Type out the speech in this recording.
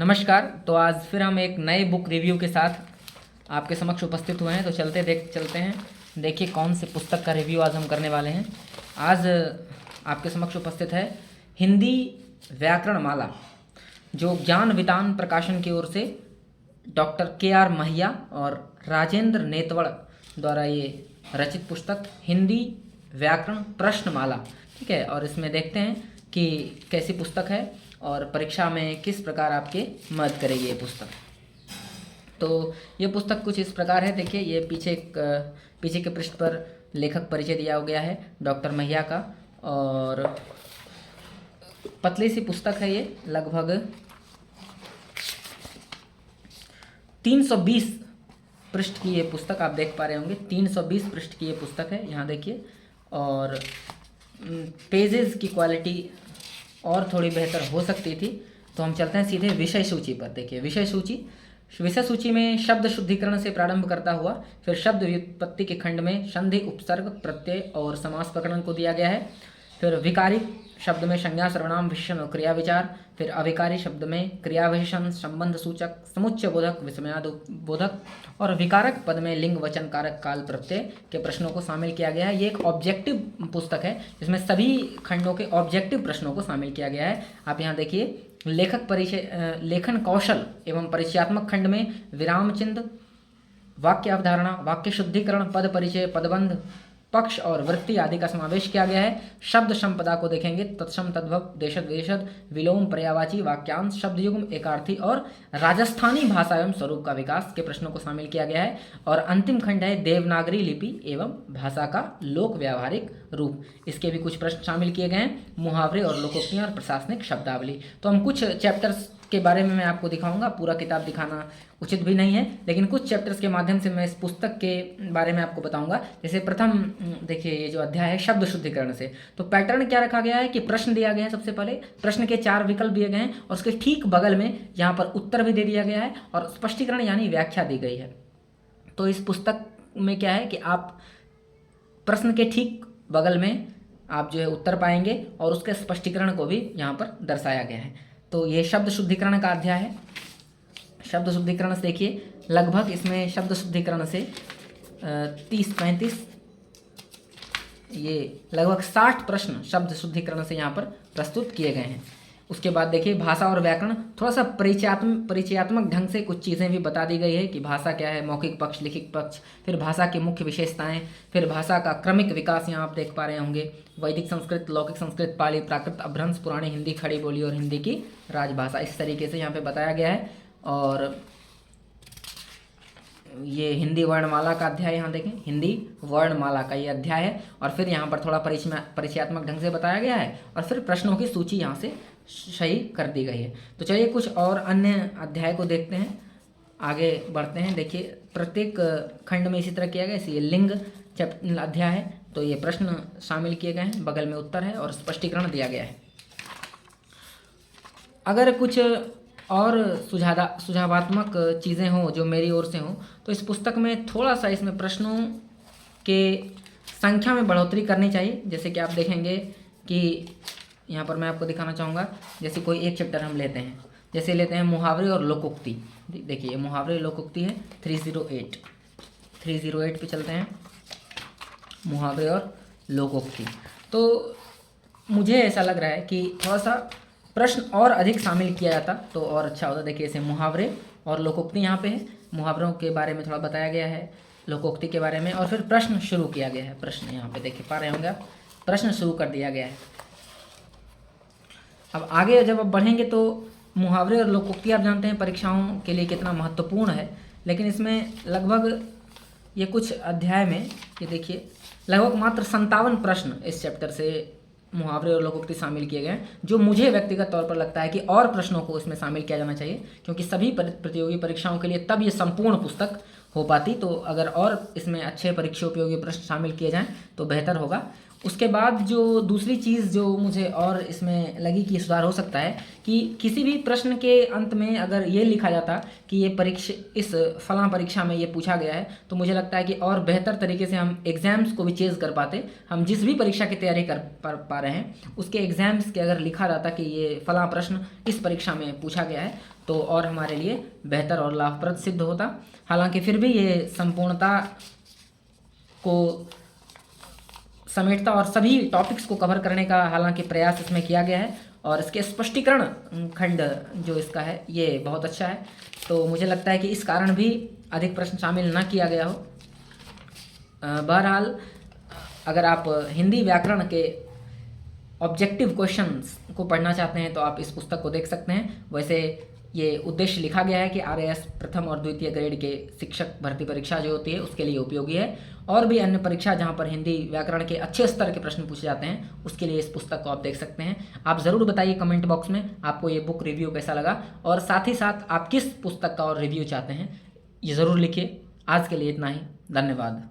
नमस्कार। तो आज फिर हम एक नए बुक रिव्यू के साथ आपके समक्ष उपस्थित हुए हैं। तो चलते हैं, देखिए कौन सी पुस्तक का रिव्यू आज हम करने वाले हैं। आज आपके समक्ष उपस्थित है हिंदी व्याकरण माला, जो ज्ञान वितान प्रकाशन की ओर से डॉक्टर के.आर. महिया और राजेंद्र नेतवड़ द्वारा ये रचित पुस्तक हिंदी व्याकरण प्रश्नमाला। ठीक है, और इसमें देखते हैं कि कैसी पुस्तक है और परीक्षा में किस प्रकार आपके मदद करेगी ये पुस्तक। तो ये पुस्तक कुछ इस प्रकार है। देखिए, ये पीछे के पृष्ठ पर लेखक परिचय दिया गया है डॉक्टर महिया का, और पतली सी पुस्तक है ये, लगभग 320 पृष्ठ की ये पुस्तक आप देख पा रहे होंगे। 320 पृष्ठ की ये पुस्तक है, यहाँ देखिए। और पेजेस की क्वालिटी और थोड़ी बेहतर हो सकती थी। तो हम चलते हैं सीधे विषय सूची पर। देखिए, विषय सूची में शब्द शुद्धिकरण से प्रारंभ करता हुआ फिर शब्द व्युत्पत्ति के खंड में संधि, उपसर्ग, प्रत्यय और समास प्रकरण को दिया गया है। फिर विकारी शब्द में संज्ञा, सर्वनाम, विशेषण और क्रिया विचार। फिर अविकारी शब्द में क्रिया विशेषण, संबंध सूचक, समुच्चय बोधक, विस्मयाद बोधक और विकारक पद में लिंग, वचन, कारक, काल, प्रत्यय के प्रश्नों को शामिल किया गया है। ये एक ऑब्जेक्टिव पुस्तक है जिसमें सभी खंडों के ऑब्जेक्टिव प्रश्नों को शामिल किया गया है। आप यहाँ देखिए, लेखन कौशल एवं परिचयात्मक खंड में विराम चिन्ह, वाक्य अवधारणा, वाक्य शुद्धिकरण, पद परिचय, पदबंध, पक्ष और वृत्ति आदि का समावेश किया गया है। शब्द संपदा को देखेंगे, तत्सम, तद्भव, देशद, विदेशद, विलोम, पर्यायवाची, वाक्यांश, शब्द युग्म, एकार्थी और राजस्थानी भाषा एवं स्वरूप का विकास के प्रश्नों को शामिल किया गया है। और अंतिम खंड है देवनागरी लिपि एवं भाषा का लोक व्यावहारिक रूप। इसके भी कुछ प्रश्न शामिल किए गए हैं, मुहावरे और लोकोक्तियाँ और प्रशासनिक शब्दावली। तो हम कुछ चैप्टर्स के बारे में मैं आपको दिखाऊंगा, पूरा किताब दिखाना उचित भी नहीं है, लेकिन कुछ चैप्टर्स के माध्यम से मैं इस पुस्तक के बारे में आपको बताऊंगा। जैसे प्रथम देखिए, ये जो अध्याय है शब्द शुद्धिकरण से, तो पैटर्न क्या रखा गया है कि प्रश्न दिया गया है। सबसे पहले प्रश्न के 4 विकल्प दिए गए हैं और उसके ठीक बगल में यहाँ पर उत्तर भी दे दिया गया है और स्पष्टीकरण यानी व्याख्या दी गई है। तो इस पुस्तक में क्या है कि आप प्रश्न के ठीक बगल में आप जो है उत्तर पाएंगे और उसके स्पष्टीकरण को भी यहाँ पर दर्शाया गया है। तो ये शब्द शुद्धिकरण का अध्याय है। शब्द शुद्धिकरण से देखिए, लगभग इसमें शब्द शुद्धिकरण से 30-35 ये लगभग 60 प्रश्न शब्द शुद्धिकरण से यहाँ पर प्रस्तुत किए गए हैं। उसके बाद देखिए, भाषा और व्याकरण, थोड़ा सा परिचयात्मक ढंग से कुछ चीज़ें भी बता दी गई है कि भाषा क्या है, मौखिक पक्ष, लिखित पक्ष, फिर भाषा की मुख्य विशेषताएं, फिर भाषा का क्रमिक विकास यहाँ आप देख पा रहे होंगे, वैदिक संस्कृत, लौकिक संस्कृत, पाली, प्राकृत, अपभ्रंश, पुरानी हिंदी, खड़ी बोली और हिंदी की राजभाषा, इस तरीके से यहाँ पे बताया गया है। और ये हिंदी वर्णमाला का अध्याय, यहाँ देखें, हिंदी वर्णमाला का ये अध्याय है। और फिर यहाँ पर थोड़ा परिचयात्मक ढंग से बताया गया है और फिर प्रश्नों की सूची यहाँ से सही कर दी गई है। तो चलिए कुछ और अन्य अध्याय को देखते हैं, आगे बढ़ते हैं। देखिए, प्रत्येक खंड में इसी तरह किया गया है। ये लिंग अध्याय है, तो ये प्रश्न शामिल किए गए हैं, बगल में उत्तर है और स्पष्टीकरण दिया गया है। अगर कुछ और सुझावात्मक चीज़ें हों जो मेरी ओर से हों, तो इस पुस्तक में थोड़ा सा इसमें प्रश्नों के संख्या में बढ़ोतरी करनी चाहिए। जैसे कि आप देखेंगे कि यहाँ पर मैं आपको दिखाना चाहूँगा, जैसे कोई एक चैप्टर हम लेते हैं, जैसे लेते हैं मुहावरे और लोकोक्ति। देखिए, मुहावरे लोकोक्ति है 308 पे चलते हैं, मुहावरे और लोकोक्ति। तो मुझे ऐसा लग रहा है कि थोड़ा सा प्रश्न और अधिक शामिल किया जाता तो और अच्छा होता। देखिए, ऐसे मुहावरे और लोकोक्ति यहाँ पे है, मुहावरों के बारे में थोड़ा बताया गया है, लोकोक्ति के बारे में, और फिर प्रश्न शुरू किया गया है। प्रश्न यहाँ पे देखिए पा रहे होंगे आप, प्रश्न शुरू कर दिया गया है। अब आगे जब आप बढ़ेंगे तो मुहावरे और लोकोक्ति आप जानते हैं परीक्षाओं के लिए कितना महत्वपूर्ण है, लेकिन इसमें लगभग ये कुछ अध्याय में ये देखिए लगभग मात्र 57 प्रश्न इस चैप्टर से मुहावरे और लोकोक्ति शामिल किए गए हैं, जो मुझे व्यक्तिगत तौर पर लगता है कि और प्रश्नों को इसमें शामिल किया जाना चाहिए, क्योंकि सभी प्रतियोगी परीक्षाओं के लिए तब ये संपूर्ण पुस्तक हो पाती। तो अगर और इसमें अच्छे परीक्षा उपयोगी प्रश्न शामिल किए जाएं तो बेहतर होगा। उसके बाद जो दूसरी चीज़ जो मुझे और इसमें लगी कि सुधार हो सकता है कि किसी भी प्रश्न के अंत में अगर ये लिखा जाता कि ये परीक्षा इस फलां परीक्षा में ये पूछा गया है, तो मुझे लगता है कि और बेहतर तरीके से हम एग्ज़ाम्स को भी चेज़ कर पाते। हम जिस भी परीक्षा की तैयारी कर पा रहे हैं उसके एग्ज़ाम्स के अगर लिखा रहता कि ये फलां प्रश्न इस परीक्षा में पूछा गया है, तो और हमारे लिए बेहतर और लाभप्रद सिद्ध होता। हालांकि फिर भी ये संपूर्णता को समेटता और सभी टॉपिक्स को कवर करने का हालांकि प्रयास इसमें किया गया है, और इसके स्पष्टीकरण खंड जो इसका है ये बहुत अच्छा है। तो मुझे लगता है कि इस कारण भी अधिक प्रश्न शामिल ना किया गया हो। बहरहाल अगर आप हिंदी व्याकरण के ऑब्जेक्टिव क्वेश्चंस को पढ़ना चाहते हैं तो आप इस पुस्तक को देख सकते हैं। वैसे ये उद्देश्य लिखा गया है कि RAS प्रथम और द्वितीय ग्रेड के शिक्षक भर्ती परीक्षा जो होती है उसके लिए उपयोगी है, और भी अन्य परीक्षा जहां पर हिंदी व्याकरण के अच्छे स्तर के प्रश्न पूछे जाते हैं उसके लिए इस पुस्तक को आप देख सकते हैं। आप ज़रूर बताइए कमेंट बॉक्स में आपको ये बुक रिव्यू कैसा लगा, और साथ ही साथ आप किस पुस्तक का और रिव्यू चाहते हैं ये ज़रूर लिखिए। आज के लिए इतना ही, धन्यवाद।